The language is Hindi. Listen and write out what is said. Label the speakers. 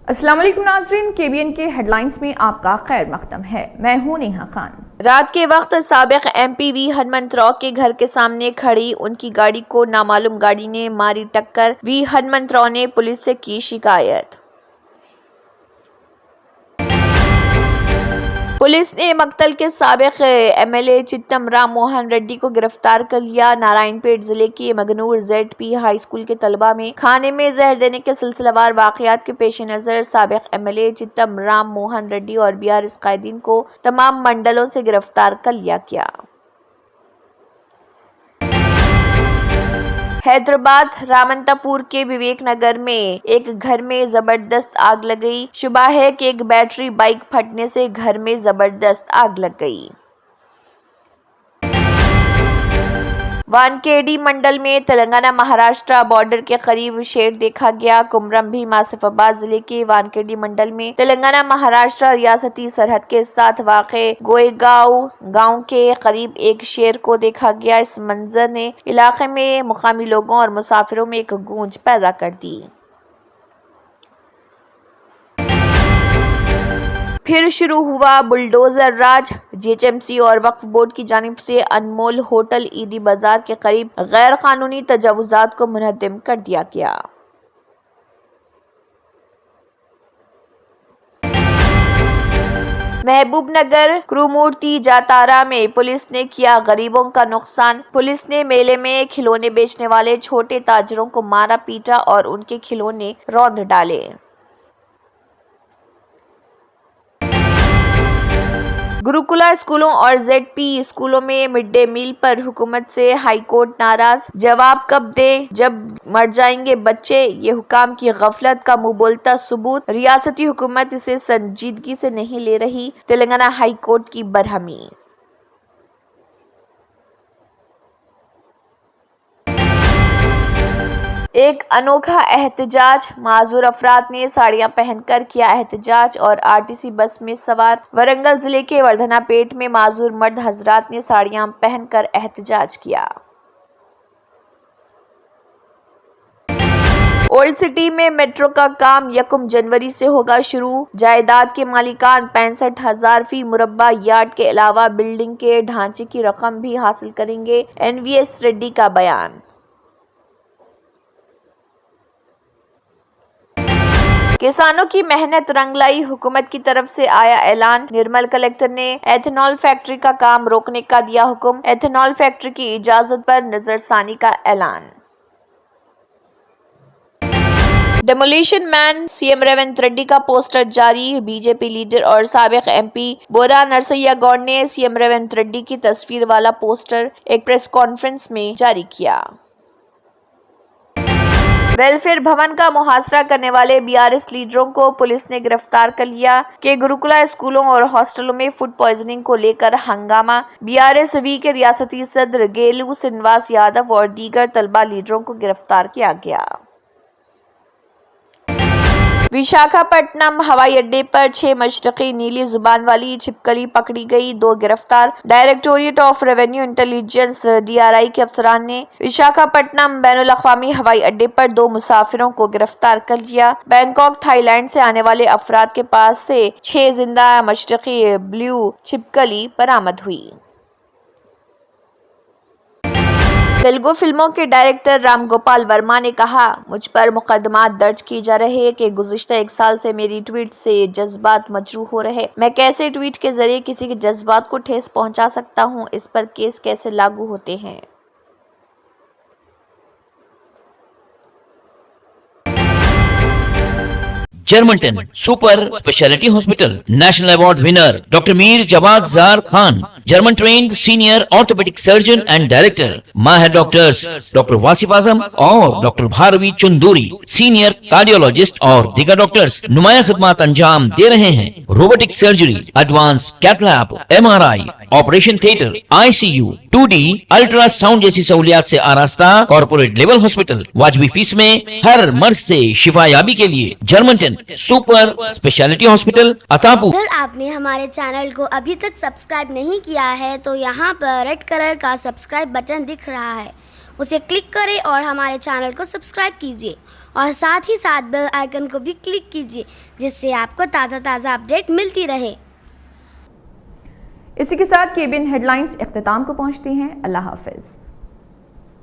Speaker 1: अस्सलाम वालेकुम नाज़रीन, KBN के हेडलाइंस में आपका खैर मकदम है। मैं हूं नेहा खान।
Speaker 2: रात के वक्त साबिक MP वी हनुमंतराव के घर के सामने खड़ी उनकी गाड़ी को नामालूम गाड़ी ने मारी टक्कर। वी हनुमंतराव ने पुलिस से की शिकायत। पुलिस ने मक्तल के साबिक MLA चित्तम राम मोहन रेड्डी को गिरफ्तार कर लिया। नारायणपेट जिले के मगनूर ZP हाई स्कूल के तलबा में खाने में जहर देने के सिलसिलेवार वाकयात के पेश नजर साबिक MLA चित्तम राम मोहन रेड्डी और BRS कायदीन को तमाम मंडलों से गिरफ्तार कर लिया गया। हैदराबाद रामंतापुर के विवेक नगर में एक घर में जबरदस्त आग लग गई। शुबा है कि एक बैटरी बाइक फटने से घर में जबरदस्त आग लग गई। वानखेड़ी मंडल में तेलंगाना महाराष्ट्र बॉर्डर के करीब शेर देखा गया। कुमरम भीम आसिफाबाद जिले के वानखेड़ी मंडल में तेलंगाना महाराष्ट्र रियासती सरहद के साथ वाक़े गोएगांव गांव के करीब एक शेर को देखा गया। इस मंजर ने इलाके में मुकामी लोगों और मुसाफिरों में एक गूंज पैदा कर दी। फिर शुरू हुआ बुलडोजर राज। GHMC और वक्फ बोर्ड की जानिब से अनमोल होटल ईदी बाजार के करीब गैर कानूनी तजावुजात को मुनहद्दिम कर दिया गया। महबूबनगर क्रूमूर्ति जातारा में पुलिस ने किया गरीबों का नुकसान। पुलिस ने मेले में खिलौने बेचने वाले छोटे ताजरों को मारा पीटा और उनके खिलौने रौंद डाले। गुरुकुला स्कूलों और ZP स्कूलों में मिड डे मील पर हुकूमत से हाईकोर्ट नाराज। जवाब कब दें जब मर जाएंगे बच्चे, ये हुकाम की गफलत का मुंह बोलता सबूत। रियासती हुकूमत इसे संजीदगी से नहीं ले रही, तेलंगाना हाईकोर्ट की बरहमी। एक अनोखा एहतजाज। माजूर अफराद ने साड़ियां पहनकर किया एहतजाज और RTC बस में सवार। वरंगल जिले के वर्धनापेट में माजूर मर्द हजरात ने साड़ियां पहनकर एहतजाज किया। ओल्ड सिटी में मेट्रो का काम 1 जनवरी से होगा शुरू। जायदाद के मालिकान 65,000 फी मुरब्बा यार्ड के अलावा बिल्डिंग के ढांचे की रकम भी हासिल करेंगे। NVS रेड्डी का बयान। किसानों की मेहनत रंग लाई, हुकूमत की तरफ से आया ऐलान। निर्मल कलेक्टर ने एथेनॉल फैक्ट्री का काम रोकने का दिया हुक्म। एथेनॉल फैक्ट्री की इजाजत पर नजरसानी का ऐलान। Demolition man CM Revanth Reddy का पोस्टर जारी। BJP लीडर और साबिक MP बोरा नरसैया गौड़ ने CM रेवंत रेड्डी की तस्वीर वाला पोस्टर एक प्रेस कॉन्फ्रेंस में जारी किया। वेलफेयर भवन का मुहासरा करने वाले BRS लीडरों को पुलिस ने गिरफ्तार कर लिया। के गुरुकुला स्कूलों और हॉस्टलों में फूड पॉइजनिंग को लेकर हंगामा। BRS-V के रियासती सदर गेलू श्रीनिवास यादव और दीगर तलबा लीडरों को गिरफ्तार किया गया। विशाखापट्टनम हवाई अड्डे पर 6 मशरकी नीली जुबान वाली छिपकली पकड़ी गई, 2 गिरफ्तार। Directorate of revenue intelligence DRI के अफसरान ने विशाखापट्टनम बैनुल अक़वामी हवाई अड्डे पर 2 मुसाफिरों को गिरफ्तार कर लिया। बैंकॉक थाईलैंड से आने वाले अफराद के पास से 6 जिंदा मशरकी ब्लू छिपकली बरामद हुई। तेलुगु फिल्मों के डायरेक्टर राम गोपाल वर्मा ने कहा, मुझ पर मुकदमात दर्ज की जा रहे हैं कि गुज़िश्ता 1 साल से मेरी ट्वीट से जज्बात मजरूह हो रहे। मैं कैसे ट्वीट के जरिए किसी के जज्बात को ठेस पहुंचा सकता हूं, इस पर केस कैसे लागू होते हैं।
Speaker 3: Germanten super speciality hospital national award winner doctor Mir Jawad Zar Khan, German trained senior orthopaedic surgeon and director. माहिर डॉक्टर्स डॉक्टर वासिफ आजम और doctor Bharavi Chanduri, senior cardiologist और दीगर डॉक्टर्स नुमाया खिदमत अंजाम दे रहे हैं। Robotic surgery, advance cath lab, MRI, operation theatre, ICU, 2D ultrasound जैसी सहूलियात से आरास्ता कॉर्पोरेट लेवल हॉस्पिटल। वाजबी फीस में हर मर्ज से शिफायाबी के लिए जर्मनटन सुपर स्पेशलिटी हॉस्पिटल अतापू।
Speaker 4: अगर आपने हमारे चैनल को अभी तक सब्सक्राइब नहीं किया है तो यहाँ पर रेड कलर का सब्सक्राइब बटन दिख रहा है, उसे क्लिक करें और हमारे चैनल को सब्सक्राइब कीजिए और साथ ही साथ बेल आइकन को भी क्लिक कीजिए, जिससे आपको ताज़ा अपडेट मिलती रहे।
Speaker 1: इसी के साथ केबीएन हेडलाइंस इख्तिताम को पहुंचती हैं। अल्लाह हाफिज।